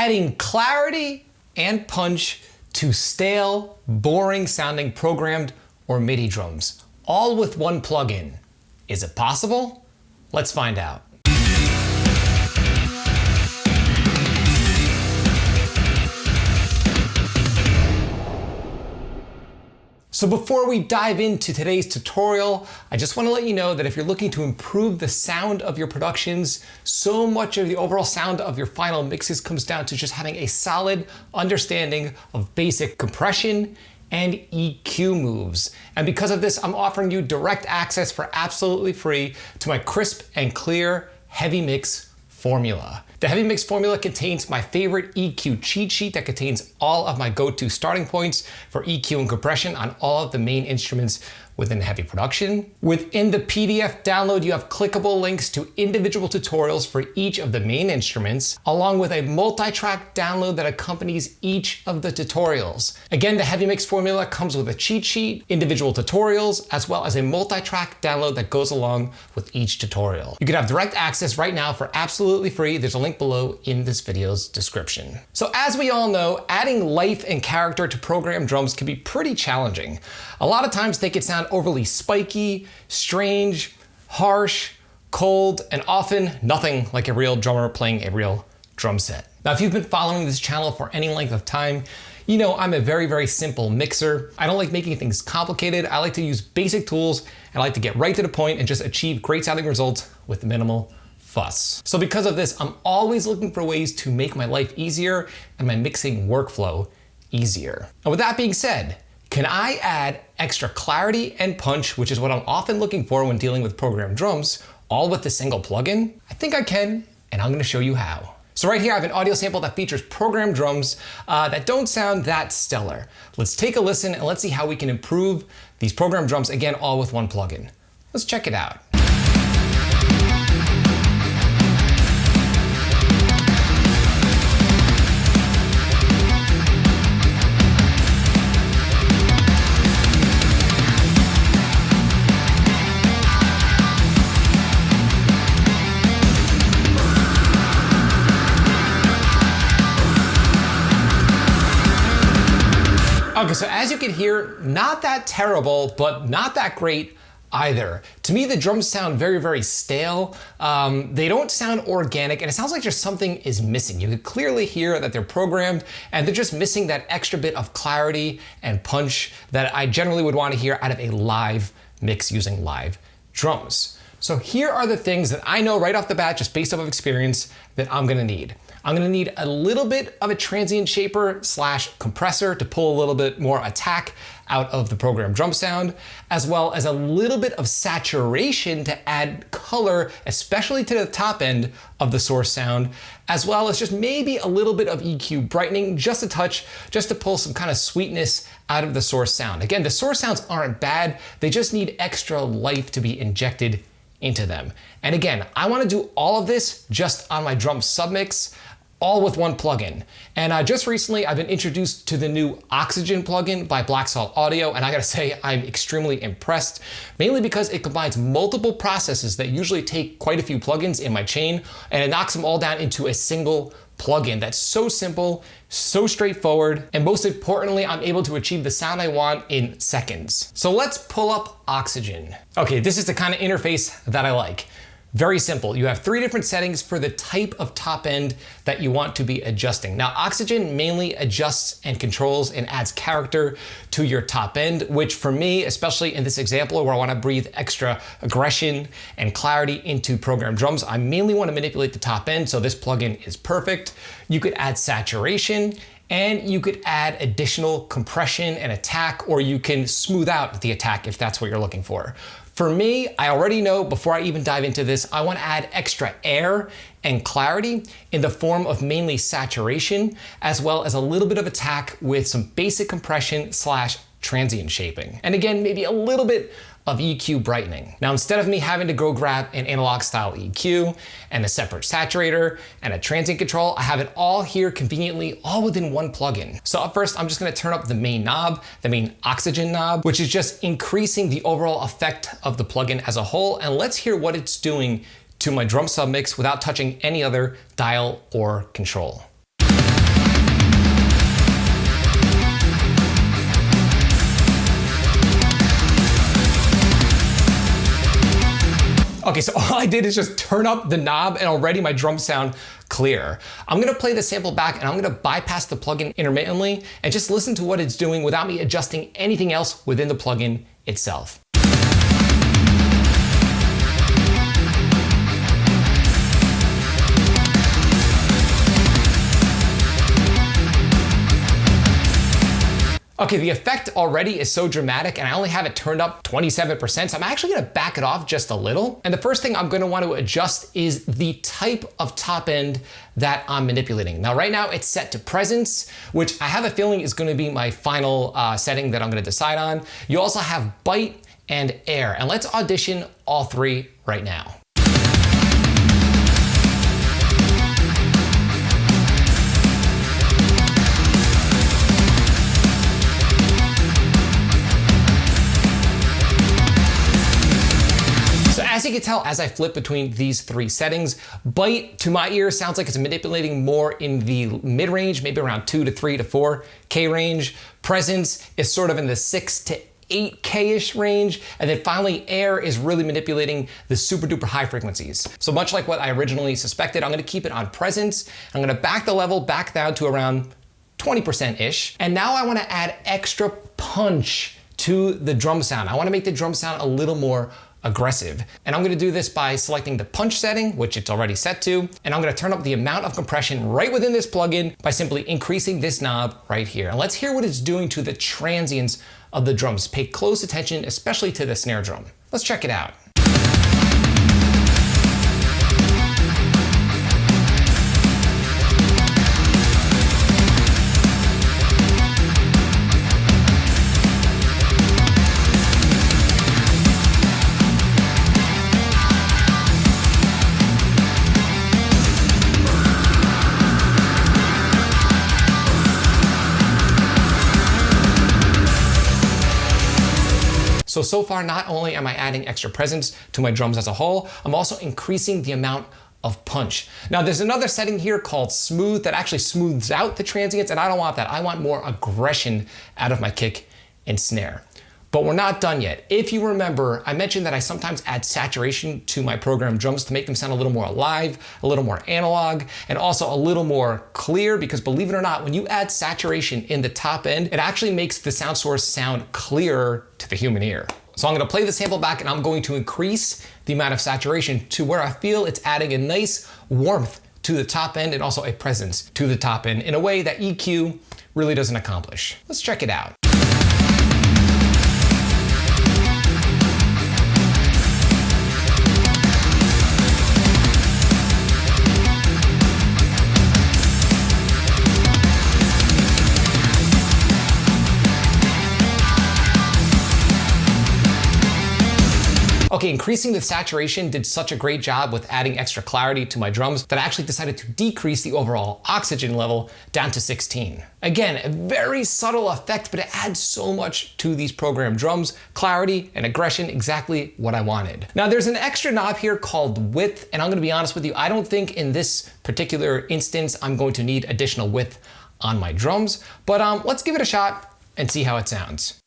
adding clarity and punch to stale, boring sounding programmed or MIDI drums, all with one plugin. Is it possible? Let's find out. So before we dive into today's tutorial, I just want to let you know that if you're looking to improve the sound of your productions, so much of the overall sound of your final mixes comes down to just having a solid understanding of basic compression and EQ moves. And because of this, I'm offering you direct access for absolutely free to my crisp and clear heavy mix formula. The heavy mix formula contains my favorite EQ cheat sheet that contains all of my go-to starting points for EQ and compression on all of the main instruments within heavy production. Within the PDF download, you have clickable links to individual tutorials for each of the main instruments, along with a multi-track download that accompanies each of the tutorials. Again, the heavy mix formula comes with a cheat sheet, individual tutorials, as well as a multi-track download that goes along with each tutorial. You can have direct access right now for absolutely free. There's a link below in this video's description. So as we all know, adding life and character to programmed drums can be pretty challenging. A lot of times they can sound overly spiky, strange, harsh, cold, and often nothing like a real drummer playing a real drum set. Now, if you've been following this channel for any length of time, you know I'm a very, very simple mixer. I don't like making things complicated. I like to use basic tools, and I like to get right to the point and just achieve great sounding results with minimal fuss. So because of this, I'm always looking for ways to make my life easier and my mixing workflow easier. And with that being said, can I add extra clarity and punch, which is what I'm often looking for when dealing with programmed drums, all with a single plugin? I think I can, and I'm gonna show you how. So right here, I have an audio sample that features programmed drums that don't sound that stellar. Let's take a listen and let's see how we can improve these programmed drums, again, all with one plugin. Let's check it out. Okay, so as you can hear, not that terrible, but not that great either. To me, the drums sound very, very stale. They don't sound organic, and it sounds like just something is missing. You can clearly hear that they're programmed, and they're just missing that extra bit of clarity and punch that I generally would want to hear out of a live mix using live drums. So here are the things that I know right off the bat, just based off of experience, that I'm gonna need. I'm gonna need a little bit of a transient shaper / compressor to pull a little bit more attack out of the programmed drum sound, as well as a little bit of saturation to add color, especially to the top end of the source sound, as well as just maybe a little bit of EQ brightening, just a touch, just to pull some kind of sweetness out of the source sound. Again, the source sounds aren't bad, they just need extra life to be injected into them. And again, I wanna do all of this just on my drum submix, all with one plugin. And just recently, I've been introduced to the new Oxygen plugin by Black Salt Audio, and I gotta say, I'm extremely impressed, mainly because it combines multiple processes that usually take quite a few plugins in my chain, and it knocks them all down into a single plugin that's so simple, so straightforward, and most importantly, I'm able to achieve the sound I want in seconds. So let's pull up Oxygen. Okay, this is the kind of interface that I like. Very simple. You have 3 different settings for the type of top end that you want to be adjusting. Now, Oxygen mainly adjusts and controls and adds character to your top end, which for me, especially in this example where I want to breathe extra aggression and clarity into programmed drums, I mainly want to manipulate the top end, so this plugin is perfect. You could add saturation, and you could add additional compression and attack, or you can smooth out the attack if that's what you're looking for. For me, I already know before I even dive into this, I want to add extra air and clarity in the form of mainly saturation, as well as a little bit of attack with some basic compression / transient shaping. And again, maybe a little bit of EQ brightening. Now, instead of me having to go grab an analog style EQ and a separate saturator and a transient control, I have it all here conveniently, all within one plugin. So up first, I'm just gonna turn up the main knob, the main Oxygen knob, which is just increasing the overall effect of the plugin as a whole. And let's hear what it's doing to my drum submix without touching any other dial or control. Okay, so all I did is just turn up the knob and already my drums sound clear. I'm gonna play the sample back and I'm gonna bypass the plugin intermittently and just listen to what it's doing without me adjusting anything else within the plugin itself. Okay, the effect already is so dramatic and I only have it turned up 27%, so I'm actually gonna back it off just a little. And the first thing I'm gonna want to adjust is the type of top end that I'm manipulating. Now, right now it's set to presence, which I have a feeling is gonna be my final setting that I'm gonna decide on. You also have bite and air, and let's audition all three right now. As you can tell, as I flip between these three settings, bite to my ear sounds like it's manipulating more in the mid-range, maybe around 2 to 3 to 4K range. Presence is sort of in the 6 to 8K-ish range. And then finally, air is really manipulating the super duper high frequencies. So much like what I originally suspected, I'm gonna keep it on presence. I'm gonna back the level back down to around 20%-ish. And now I wanna add extra punch to the drum sound. I wanna make the drum sound a little more aggressive. And I'm gonna do this by selecting the punch setting, which it's already set to, and I'm gonna turn up the amount of compression right within this plugin by simply increasing this knob right here. And let's hear what it's doing to the transients of the drums. Pay close attention, especially to the snare drum. Let's check it out. So far, not only am I adding extra presence to my drums as a whole, I'm also increasing the amount of punch. Now, there's another setting here called smooth that actually smooths out the transients, and I don't want that. I want more aggression out of my kick and snare. But we're not done yet. If you remember, I mentioned that I sometimes add saturation to my program drums to make them sound a little more alive, a little more analog, and also a little more clear, because believe it or not, when you add saturation in the top end, it actually makes the sound source sound clearer to the human ear. So I'm gonna play the sample back and I'm going to increase the amount of saturation to where I feel it's adding a nice warmth to the top end and also a presence to the top end in a way that EQ really doesn't accomplish. Let's check it out. Okay, increasing the saturation did such a great job with adding extra clarity to my drums that I actually decided to decrease the overall oxygen level down to 16. Again, a very subtle effect, but it adds so much to these programmed drums. Clarity and aggression, exactly what I wanted. Now there's an extra knob here called width, and I'm gonna be honest with you, I don't think in this particular instance I'm going to need additional width on my drums, but let's give it a shot and see how it sounds.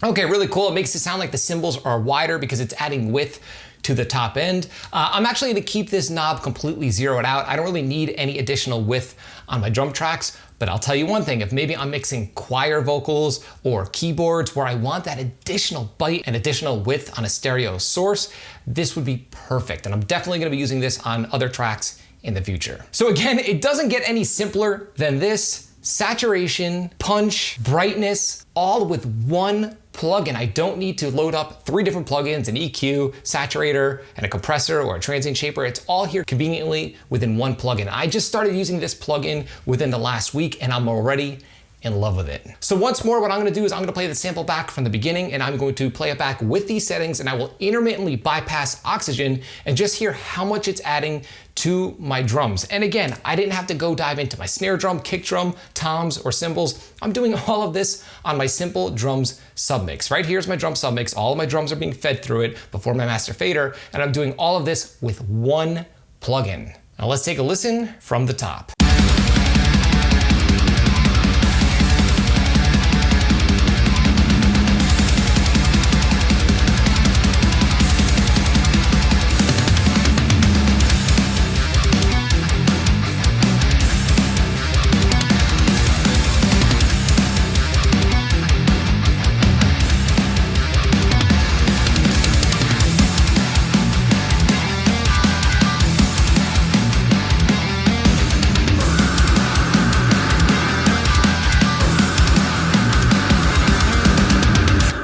Okay, really cool. It makes it sound like the cymbals are wider because it's adding width to the top end. I'm actually gonna keep this knob completely zeroed out. I don't really need any additional width on my drum tracks, but I'll tell you one thing, if maybe I'm mixing choir vocals or keyboards where I want that additional bite and additional width on a stereo source, this would be perfect. And I'm definitely gonna be using this on other tracks in the future. So again, it doesn't get any simpler than this. Saturation, punch, brightness, all with one plugin. I don't need to load up 3 different plugins, an EQ, saturator, and a compressor or a transient shaper. It's all here conveniently within one plugin. I just started using this plugin within the last week and I'm already in love with it. So once more, what I'm gonna do is I'm gonna play the sample back from the beginning and I'm going to play it back with these settings and I will intermittently bypass oxygen and just hear how much it's adding to my drums. And again, I didn't have to go dive into my snare drum, kick drum, toms, or cymbals. I'm doing all of this on my simple drums submix. Right here's my drum submix. All of my drums are being fed through it before my master fader, and I'm doing all of this with one plugin. Now let's take a listen from the top.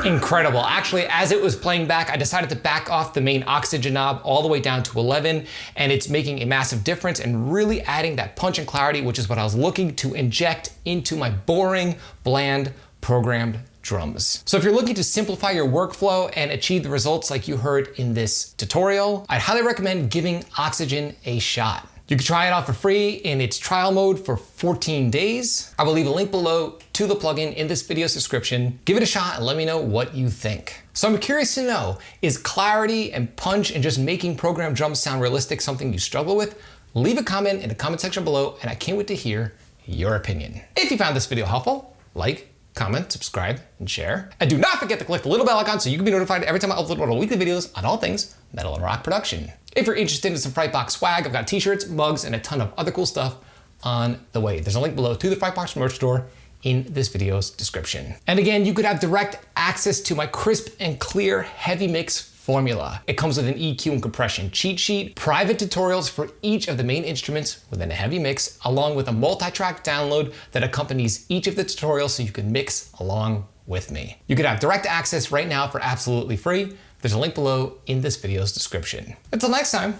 Incredible. Actually, as it was playing back, I decided to back off the main oxygen knob all the way down to 11, and it's making a massive difference and really adding that punch and clarity, which is what I was looking to inject into my boring, bland, programmed drums. So if you're looking to simplify your workflow and achieve the results like you heard in this tutorial, I'd highly recommend giving Oxygen a shot. You can try it out for free in its trial mode for 14 days. I will leave a link below to the plugin in this video's description. Give it a shot and let me know what you think. So I'm curious to know, is clarity and punch and just making programmed drums sound realistic something you struggle with? Leave a comment in the comment section below and I can't wait to hear your opinion. If you found this video helpful, like, comment, subscribe, and share. And do not forget to click the little bell icon so you can be notified every time I upload one of the weekly videos on all things metal and rock production. If you're interested in some Frightbox swag, I've got t-shirts, mugs, and a ton of other cool stuff on the way. There's a link below to the Frightbox merch store in this video's description. And again, you could have direct access to my crisp and clear heavy mix formula. It comes with an EQ and compression cheat sheet, private tutorials for each of the main instruments within a heavy mix, along with a multi-track download that accompanies each of the tutorials so you can mix along with me. You could have direct access right now for absolutely free. There's a link below in this video's description. Until next time,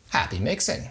happy mixing.